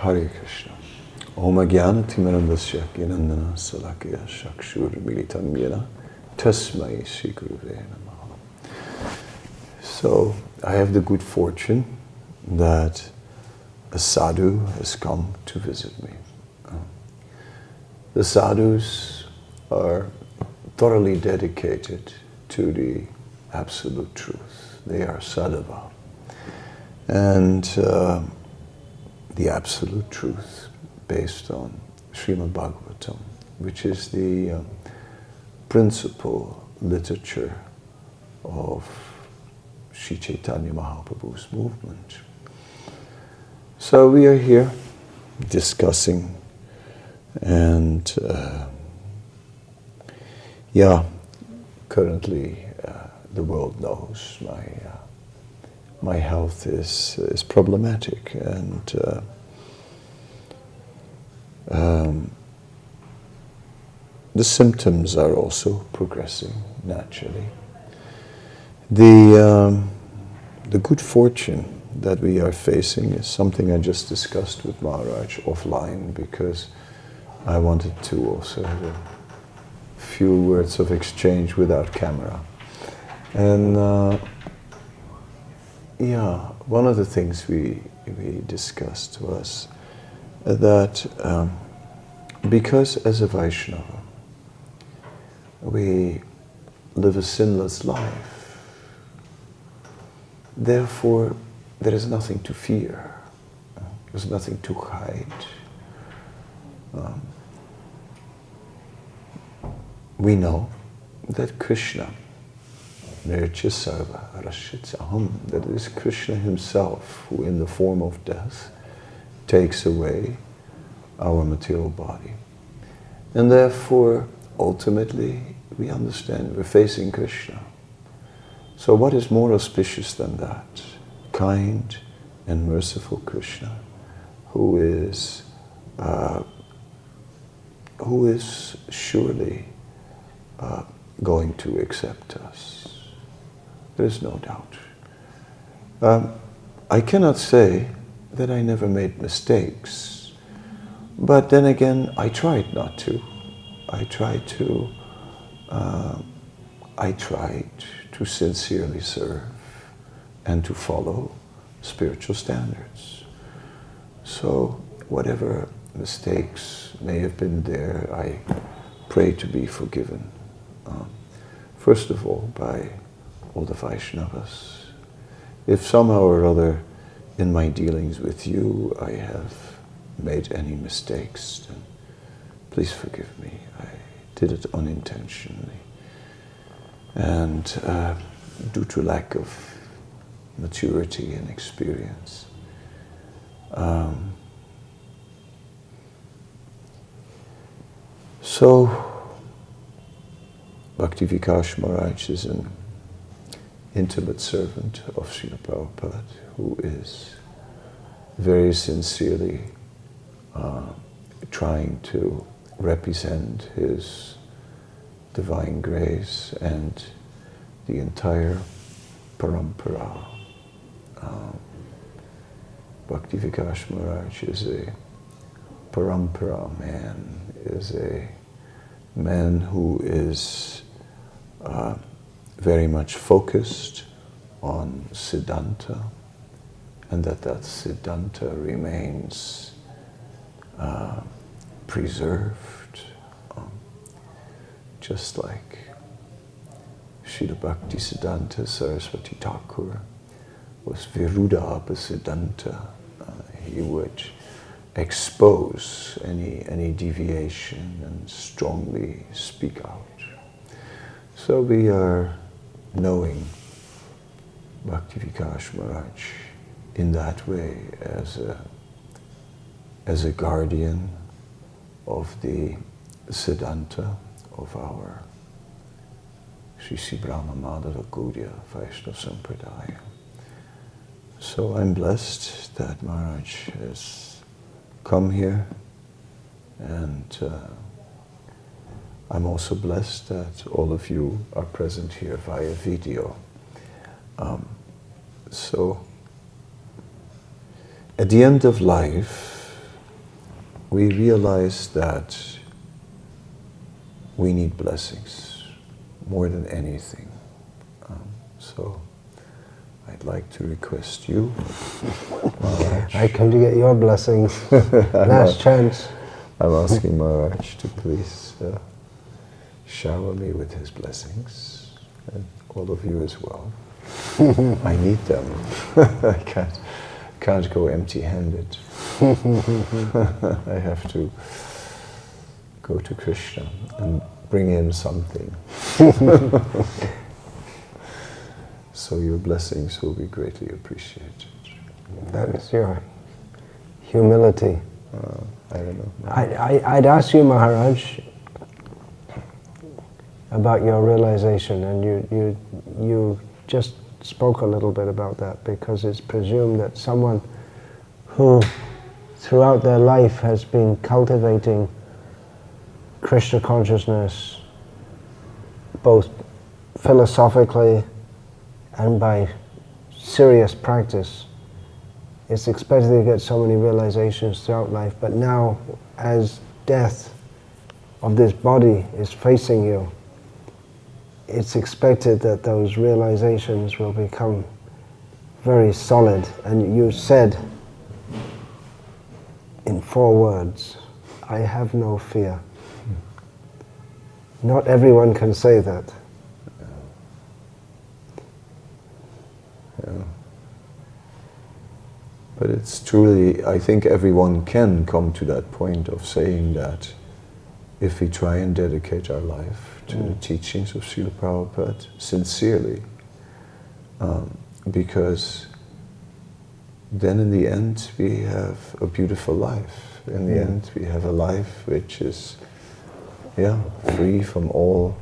Hare Krishna. Om Ajnana-timirandasya Gnanana Salakaya Chakshur-militam Yena Tasmai Shri Gurave Namaha. So, I have the good fortune that a sadhu has come to visit me. The sadhus are thoroughly dedicated to the absolute truth. They are sadhava. And the absolute truth based on Srimad Bhagavatam, which is the principal literature of Sri Chaitanya Mahaprabhu's movement. So we are here discussing, and currently the world knows my health is problematic, and the symptoms are also progressing naturally. The good fortune that we are facing is something I just discussed with Maharaj offline, because I wanted to also have a few words of exchange without camera. And one of the things we discussed was that because as a Vaishnava we live a sinless life, therefore there is nothing to fear, there's nothing to hide. We know that Krishna, Nircha Sarva Rashit Aham, that it is Krishna himself who in the form of death takes away our material body. And therefore, ultimately, we understand we're facing Krishna. So what is more auspicious than that? Kind and merciful Krishna, who is surely going to accept us. There is no doubt. I cannot say that I never made mistakes, but then again, I tried not to. I tried to sincerely serve and to follow spiritual standards. So whatever mistakes may have been there, I pray to be forgiven. First of all, by all the Vaishnavas. If somehow or other in my dealings with you I have made any mistakes, then please forgive me. I did it unintentionally. And due to lack of maturity and experience. So, Bhakti Vikas Maharaj is an intimate servant of Srila Prabhupada, who is very sincerely trying to represent his divine grace and the entire parampara. Bhakti Vikas Maharaj is a parampara man, is a man who is very much focused on Siddhanta, and that Siddhanta remains preserved, just like Srila Bhakti Siddhanta Saraswati Thakur was Viruddha Siddhanta. He would expose any deviation and strongly speak out. So we are knowing Bhakti Vikas Maharaj in that way as a guardian of the Siddhanta of our Sri Sri Brahma Madhava Gaudiya Vaishnava Sampradaya. So I'm blessed that Maharaj has come here, and I'm also blessed that all of you are present here via video. So, at the end of life, we realize that we need blessings more than anything. So I'd like to request you, Maharaj. I come to get your blessings. Last chance. I'm asking Maharaj to please shower me with his blessings, and all of you as well. I need them. I can't go empty-handed. I have to go to Krishna and bring him something. So your blessings will be greatly appreciated. That is your humility. I don't know. I'd ask you, Maharaj, about your realization, and you just spoke a little bit about that, because it's presumed that someone who throughout their life has been cultivating Krishna consciousness both philosophically and by serious practice is expected to get so many realizations throughout life, but now as death of this body is facing you, it's expected that those realizations will become very solid. And you said in 4 words, I have no fear. Not everyone can say that. Yeah. But it's truly, I think everyone can come to that point of saying that if we try and dedicate our life to the teachings of Srila Prabhupada sincerely, because then in the end we have a beautiful life. In the end we have a life which is free from all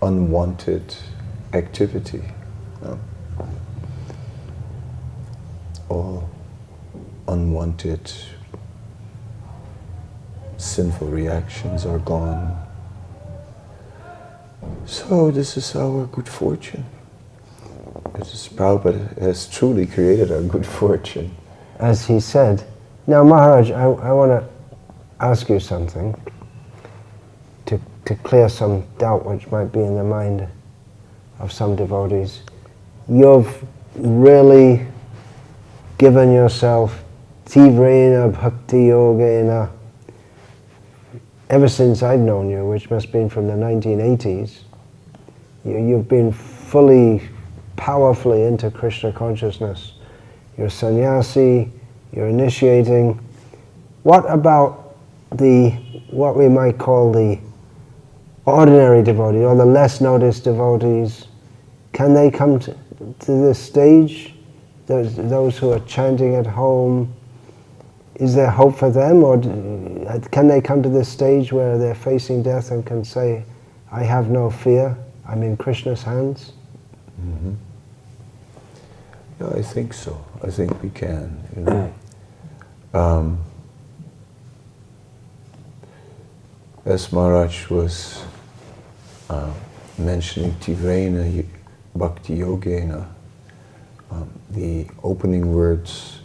unwanted activity. All unwanted sinful reactions are gone. So this is our good fortune. Prabhupada has truly created our good fortune. As he said. Now Maharaj, I want to ask you something to clear some doubt which might be in the mind of some devotees. You've really given yourself tivrena bhakti yogena ever since I've known you, which must have been from the 1980s. You've been fully, powerfully into Krishna consciousness. You're sannyasi, you're initiating. What about what we might call the ordinary devotee, or the less noticed devotees? Can they come to this stage? Those who are chanting at home, is there hope for them, or can they come to this stage where they're facing death and can say, I have no fear, I'm in Krishna's hands? Mm-hmm. Yeah, I think so. I think we can. As Maharaj was mentioning Tivrena Bhakti Yogena, the opening words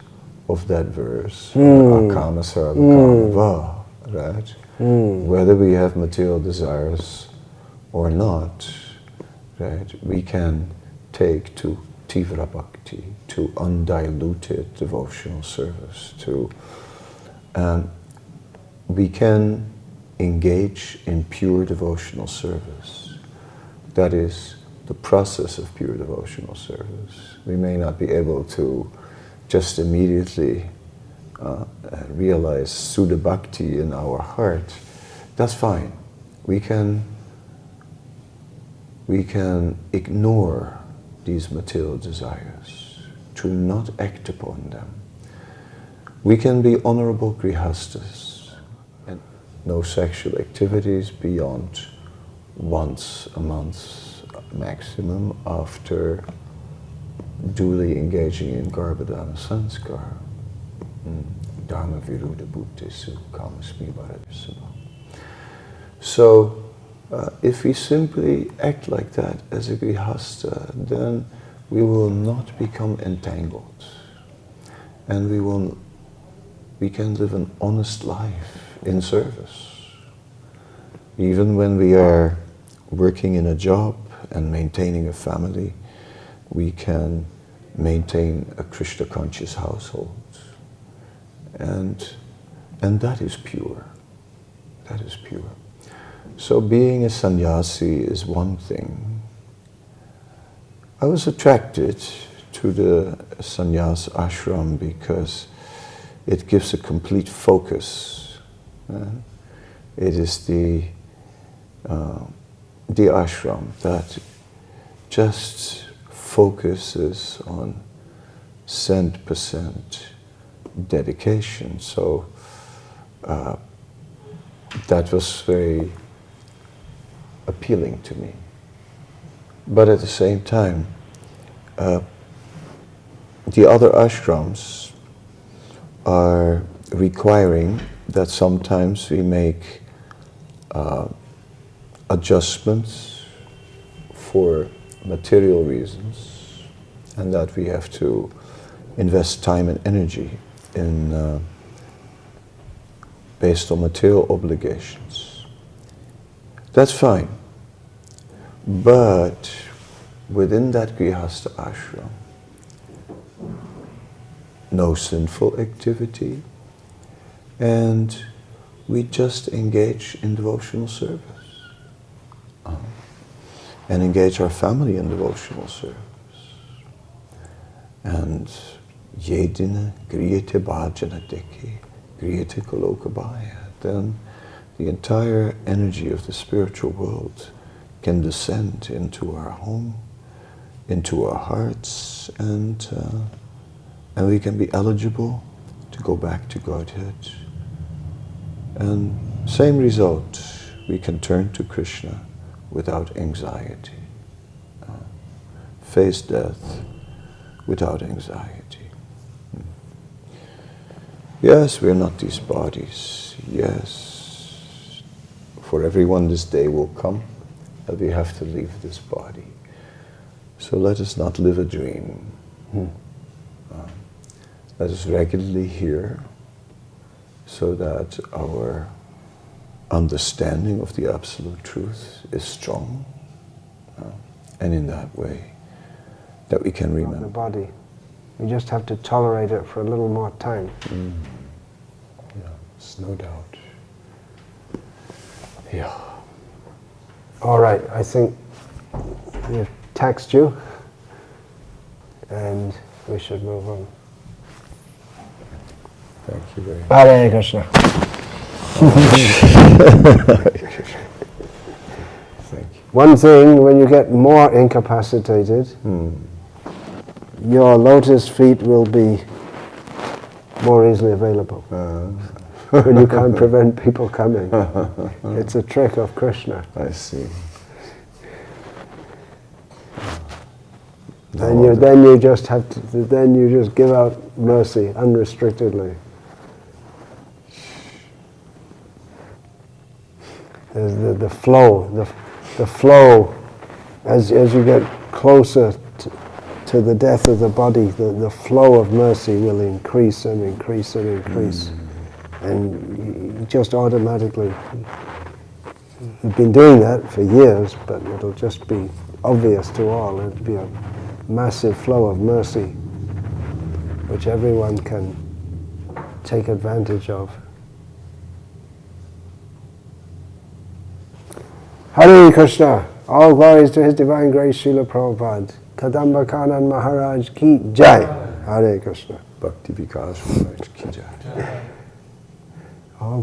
of that verse, Akama Sarvakama Va, right? Whether we have material desires or not, right, we can take to Tivra Bhakti, to undiluted devotional service, we can engage in pure devotional service. That is the process of pure devotional service. We may not be able to just immediately realize Suddha Bhakti in our heart. That's fine. We can ignore these material desires, to not act upon them. We can be honorable grihastas, and no sexual activities beyond once a month maximum after duly engaging in Garbhadana Sanskar. Dharma Viruddha Bhuttesu Kamasmi Bharadasava. So, if we simply act like that as a grihasta, then we will not become entangled. And we can live an honest life in service. Even when we are working in a job and maintaining a family, we can maintain a Krishna conscious household. And that is pure. That is pure. So being a sannyasi is one thing. I was attracted to the sannyas ashram because it gives a complete focus. It is the ashram that just focuses on 100% dedication. So that was very appealing to me. But at the same time, the other ashrams are requiring that sometimes we make adjustments for material reasons, and that we have to invest time and energy in based on material obligations. That's fine. But within that Grihastha ashram, no sinful activity, and we just engage in devotional service. And engage our family in devotional service. And yedina griyate bhajana deki, griyate kolokabaya. Then the entire energy of the spiritual world can descend into our home, into our hearts, and we can be eligible to go back to Godhead. And same result, we can turn to Krishna without anxiety. Face death without anxiety. Yes, we are not these bodies. Yes, for everyone this day will come that we have to leave this body. So let us not live a dream. Let us regularly hear so that our understanding of the absolute truth is strong, and in that way that we can remember. The body. We just have to tolerate it for a little more time. Yes, no doubt. Yeah. All right, I think we've taxed you, and we should move on. Thank you very much. Hare Krishna. Thank you. One thing, when you get more incapacitated, your lotus feet will be more easily available. When you can't prevent people coming. It's a trick of Krishna. I see. Then you just have to. Then you just give out mercy unrestrictedly. There's the flow, the flow. As you get closer to the death of the body, the flow of mercy will increase and increase and increase, and you just automatically. You've been doing that for years, but it'll just be obvious to all. It'll be a massive flow of mercy, which everyone can take advantage of. Hare Krishna! All glories to His Divine Grace, Srila Prabhupada. Kadamba Kanan Maharaj ki jai. Hare Krishna. Bhakti Vikas Maharaj ki jai. All